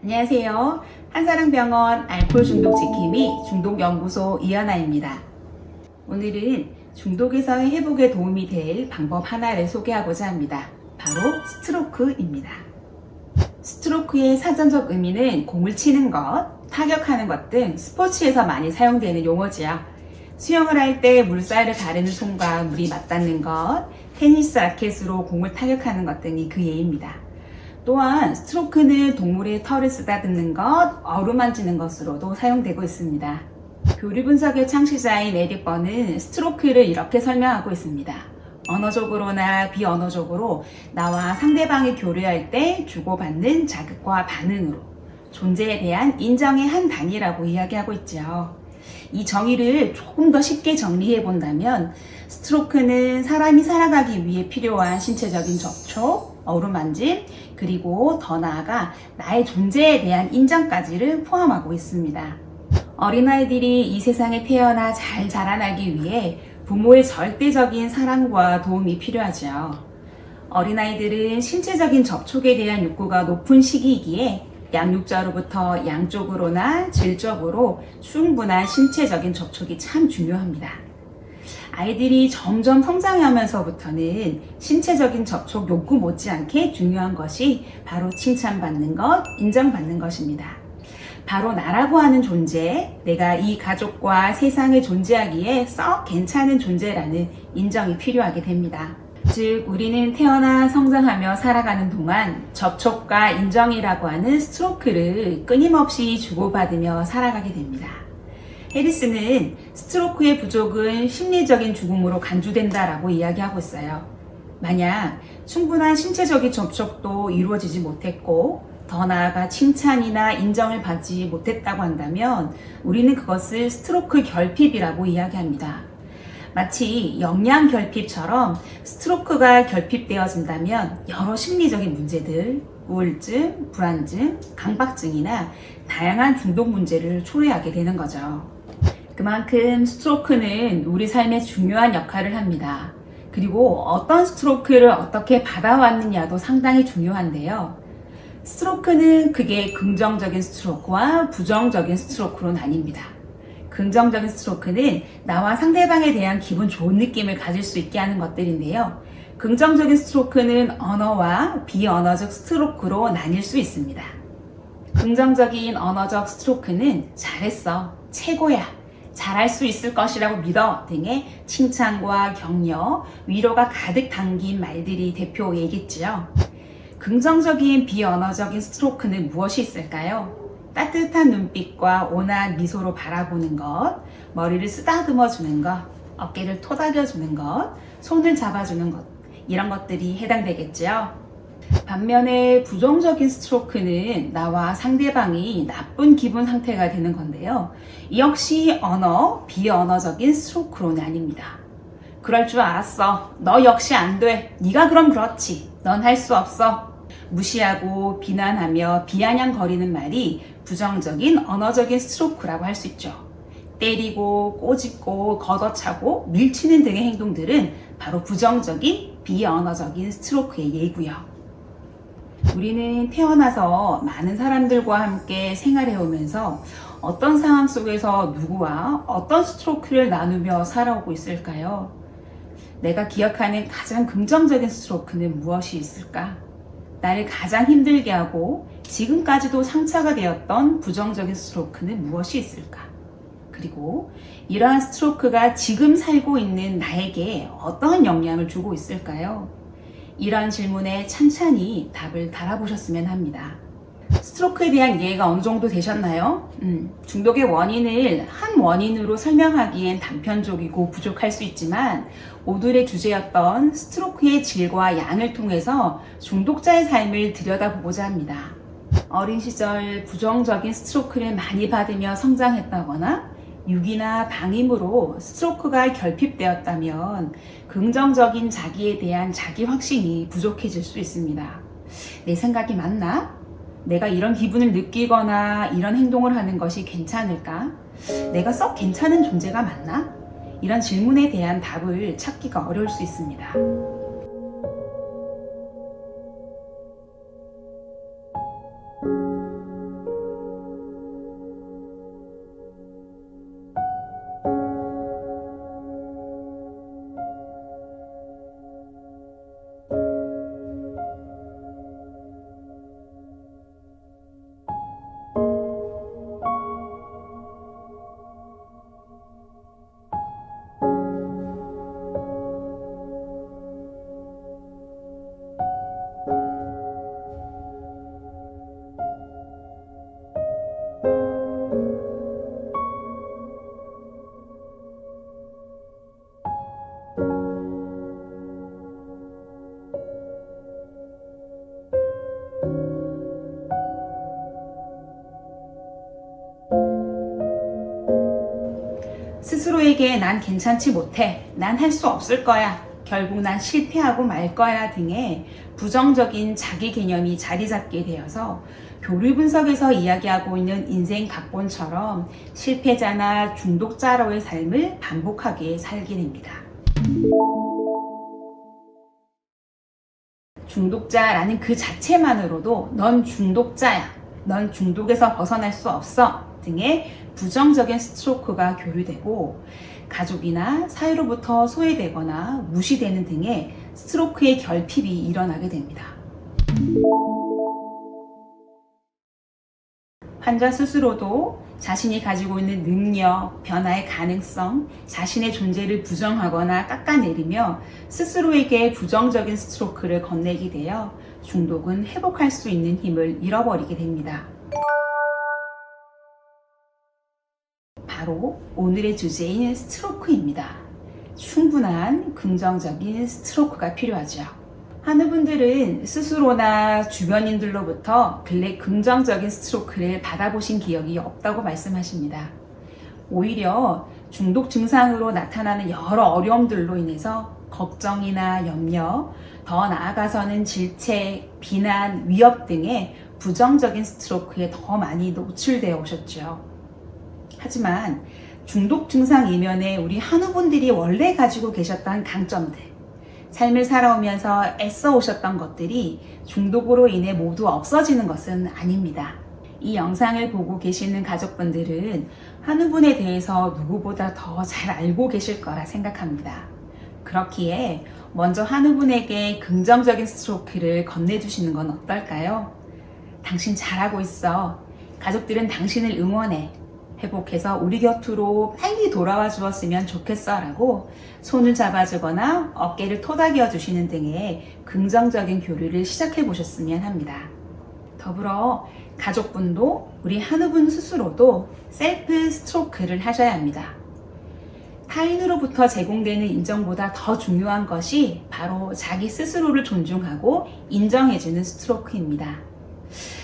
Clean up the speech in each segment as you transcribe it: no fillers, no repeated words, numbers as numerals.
안녕하세요. 한사랑병원 알코올 중독 지킴이 중독연구소 이연아입니다. 오늘은 중독에서의 회복에 도움이 될 방법 하나를 소개하고자 합니다. 바로 스트로크입니다. 스트로크의 사전적 의미는 공을 치는 것, 타격하는 것 등 스포츠에서 많이 사용되는 용어지요. 수영을 할 때 물살을 가르는 손과 물이 맞닿는 것, 테니스 라켓으로 공을 타격하는 것 등이 그 예입니다. 또한 스트로크는 동물의 털을 쓰다듬는 것, 어루만지는 것으로도 사용되고 있습니다. 교리 분석의 창시자인 에릭 번은 스트로크를 이렇게 설명하고 있습니다. 언어적으로나 비언어적으로 나와 상대방이 교류할 때 주고받는 자극과 반응으로 존재에 대한 인정의 한 단위라고 이야기하고 있죠. 이 정의를 조금 더 쉽게 정리해 본다면 스트로크는 사람이 살아가기 위해 필요한 신체적인 접촉, 어루만짐, 그리고 더 나아가 나의 존재에 대한 인정까지를 포함하고 있습니다. 어린아이들이 이 세상에 태어나 잘 자라나기 위해 부모의 절대적인 사랑과 도움이 필요하죠. 어린아이들은 신체적인 접촉에 대한 욕구가 높은 시기이기에 양육자로부터 양쪽으로나 질적으로 충분한 신체적인 접촉이 참 중요합니다. 아이들이 점점 성장하면서부터는 신체적인 접촉 욕구 못지않게 중요한 것이 바로 칭찬받는 것, 인정받는 것입니다. 바로 나라고 하는 존재, 내가 이 가족과 세상에 존재하기에 썩 괜찮은 존재라는 인정이 필요하게 됩니다. 즉, 우리는 태어나 성장하며 살아가는 동안 접촉과 인정이라고 하는 스트로크를 끊임없이 주고받으며 살아가게 됩니다. 해리스는 스트로크의 부족은 심리적인 죽음으로 간주된다라고 이야기하고 있어요. 만약 충분한 신체적인 접촉도 이루어지지 못했고 더 나아가 칭찬이나 인정을 받지 못했다고 한다면 우리는 그것을 스트로크 결핍이라고 이야기합니다. 마치 영양 결핍처럼 스트로크가 결핍되어진다면 여러 심리적인 문제들, 우울증, 불안증, 강박증이나 다양한 중독 문제를 초래하게 되는 거죠. 그만큼 스트로크는 우리 삶에 중요한 역할을 합니다. 그리고 어떤 스트로크를 어떻게 받아왔느냐도 상당히 중요한데요. 스트로크는 그게 긍정적인 스트로크와 부정적인 스트로크로 나뉩니다. 긍정적인 스트로크는 나와 상대방에 대한 기분 좋은 느낌을 가질 수 있게 하는 것들인데요. 긍정적인 스트로크는 언어와 비언어적 스트로크로 나뉠 수 있습니다. 긍정적인 언어적 스트로크는 잘했어, 최고야, 잘할 수 있을 것이라고 믿어 등의 칭찬과 격려, 위로가 가득 담긴 말들이 대표 예겠지요. 긍정적인 비언어적인 스트로크는 무엇이 있을까요? 따뜻한 눈빛과 온화한 미소로 바라보는 것, 머리를 쓰다듬어 주는 것, 어깨를 토닥여 주는 것, 손을 잡아주는 것, 이런 것들이 해당되겠지요. 반면에 부정적인 스트로크는 나와 상대방이 나쁜 기분 상태가 되는 건데요. 이 역시 언어, 비언어적인 스트로크로 나뉩니다. 그럴 줄 알았어. 너 역시 안 돼. 네가 그럼 그렇지. 넌 할 수 없어. 무시하고 비난하며 비아냥거리는 말이 부정적인 언어적인 스트로크라고 할 수 있죠. 때리고 꼬집고 걷어차고 밀치는 등의 행동들은 바로 부정적인 비언어적인 스트로크의 예고요. 우리는 태어나서 많은 사람들과 함께 생활해오면서 어떤 상황 속에서 누구와 어떤 스트로크를 나누며 살아오고 있을까요? 내가 기억하는 가장 긍정적인 스트로크는 무엇이 있을까? 나를 가장 힘들게 하고 지금까지도 상처가 되었던 부정적인 스트로크는 무엇이 있을까? 그리고 이러한 스트로크가 지금 살고 있는 나에게 어떠한 영향을 주고 있을까요? 이러한 질문에 찬찬히 답을 달아보셨으면 합니다. 스트로크에 대한 이해가 어느 정도 되셨나요? 중독의 원인을 한 원인으로 설명하기엔 단편적이고 부족할 수 있지만 오늘의 주제였던 스트로크의 질과 양을 통해서 중독자의 삶을 들여다보고자 합니다. 어린 시절 부정적인 스트로크를 많이 받으며 성장했다거나 유기나 방임으로 스트로크가 결핍되었다면 긍정적인 자기에 대한 자기 확신이 부족해질 수 있습니다. 내 생각이 맞나? 내가 이런 기분을 느끼거나 이런 행동을 하는 것이 괜찮을까? 내가 썩 괜찮은 존재가 맞나? 이런 질문에 대한 답을 찾기가 어려울 수 있습니다. 스스로에게 난 괜찮지 못해, 난 할 수 없을 거야, 결국 난 실패하고 말 거야 등의 부정적인 자기 개념이 자리 잡게 되어서 교류 분석에서 이야기하고 있는 인생 각본처럼 실패자나 중독자로의 삶을 반복하게 살게 됩니다. 중독자라는 그 자체만으로도 넌 중독자야, 넌 중독에서 벗어날 수 없어 등의 부정적인 스트로크가 교류되고 가족이나 사회로부터 소외되거나 무시되는 등의 스트로크의 결핍이 일어나게 됩니다. 환자 스스로도 자신이 가지고 있는 능력, 변화의 가능성, 자신의 존재를 부정하거나 깎아내리며 스스로에게 부정적인 스트로크를 건네게 되어 중독은 회복할 수 있는 힘을 잃어버리게 됩니다. 바로 오늘의 주제인 스트로크입니다. 충분한 긍정적인 스트로크가 필요하죠. 많은 분들은 스스로나 주변인들로부터 근래 긍정적인 스트로크를 받아보신 기억이 없다고 말씀하십니다. 오히려 중독 증상으로 나타나는 여러 어려움들로 인해서 걱정이나 염려, 더 나아가서는 질책, 비난, 위협 등의 부정적인 스트로크에 더 많이 노출되어 오셨죠. 하지만 중독 증상 이면에 우리 한우분들이 원래 가지고 계셨던 강점들, 삶을 살아오면서 애써 오셨던 것들이 중독으로 인해 모두 없어지는 것은 아닙니다. 이 영상을 보고 계시는 가족분들은 한우분에 대해서 누구보다 더 잘 알고 계실 거라 생각합니다. 그렇기에 먼저 한우분에게 긍정적인 스트로크를 건네주시는 건 어떨까요? 당신 잘하고 있어. 가족들은 당신을 응원해. 회복해서 우리 곁으로 빨리 돌아와 주었으면 좋겠어 라고 손을 잡아주거나 어깨를 토닥여 주시는 등의 긍정적인 교류를 시작해 보셨으면 합니다. 더불어 가족분도 우리 한우분 스스로도 셀프 스트로크를 하셔야 합니다. 타인으로부터 제공되는 인정보다 더 중요한 것이 바로 자기 스스로를 존중하고 인정해주는 스트로크입니다.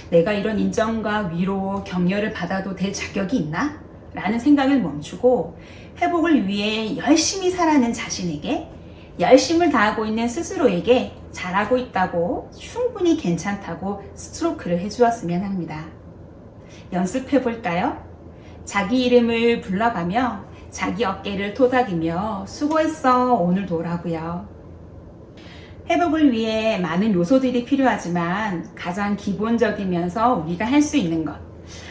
내가 이런 인정과 위로, 격려를 받아도 될 자격이 있나? 라는 생각을 멈추고 회복을 위해 열심히 살아가는 자신에게, 열심을 다하고 있는 스스로에게 잘하고 있다고, 충분히 괜찮다고 스트로크를 해주었으면 합니다. 연습해 볼까요? 자기 이름을 불러가며 자기 어깨를 토닥이며 수고했어, 오늘도 오라고요. 회복을 위해 많은 요소들이 필요하지만 가장 기본적이면서 우리가 할 수 있는 것,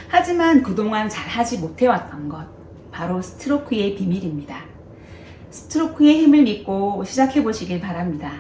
하지만 그동안 잘 하지 못해왔던 것, 바로 스트로크의 비밀입니다. 스트로크의 힘을 믿고 시작해 보시길 바랍니다.